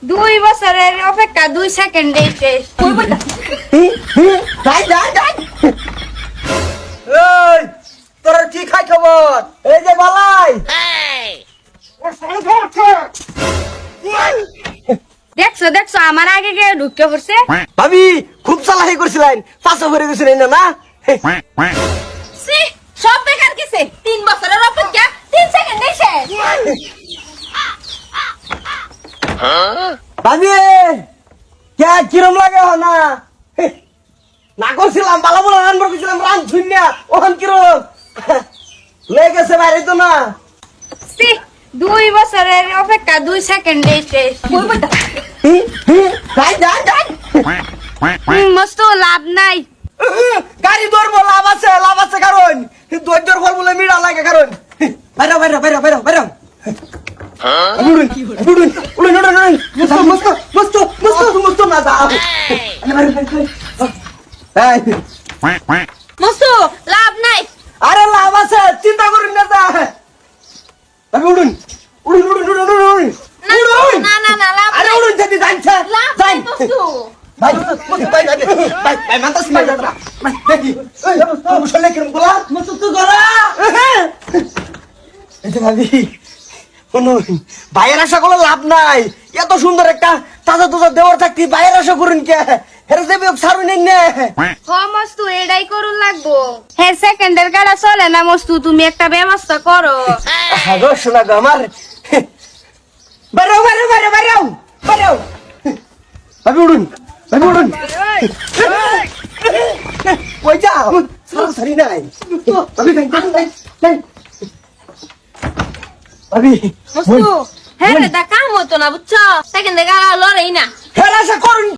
2 বছরের অপেক্ষা 2 সেকেন্ডে শেষ। যাই এই তোর কি খাই খবর? এই যে বালাই দেখছো আমার আগে কে ঢুকে পড়ছে। ভাবি খুব চালাকি করছিলেন, পাঁচও করে গেছিলেন না না? সি সব বেকার গেছে। 3 বছরের অপেক্ষা 3 সেকেন্ডে শেষ। ভাবি কে কিরম লাগে না? না করছিলাম বালা বলা রান করছিলাম রান শূন্য ওখান কিরম লেগে গেছে বাইরে তো না। সি 2 বছরের অপেক্ষা 2 সেকেন্ডে শেষ। যাই মস্ত লাভ নাই। গাড়ি ধরবো লাভ আছে কারণ ধৈর্যর ফল বলে মিড়া লাগে কারণ বাইরে মস্ত লাভ নাই। আরে লাভ আছে চিন্তা করুন না উড়ুন না লাভ আরে নাই। উড়ুন যদি জানছে লাভ নাই মস্ত। ভাই মানতাস ভাই দাদা ভাই দেখি এই মুসলে কিরম গোলা মুসু তো গোলা এই যে ভাবি শুনুন বাইরের আশা করলে লাভ নাই। এত সুন্দর একটা তাজা দেওয়ার থাকতি বাইরের আশা করুন কে হেরে দেবে ছাড়ুন নে হ মস্তু এটাই করুন লাগবো। হ্যাঁ সেকেন্ডের গাড়া চলে না মস্তু, তুমি একটা ব্যবস্থা করো। গো শোনা গো আমার বাইরেও ভাবি উড়ুন ওই যা সারি নাই ভাবি মস্তু হ্যাঁ রে দা কাম হতো না বুঝছো, সেকেন্ডের গাড়া লড়াই না। হেরা আশা করুন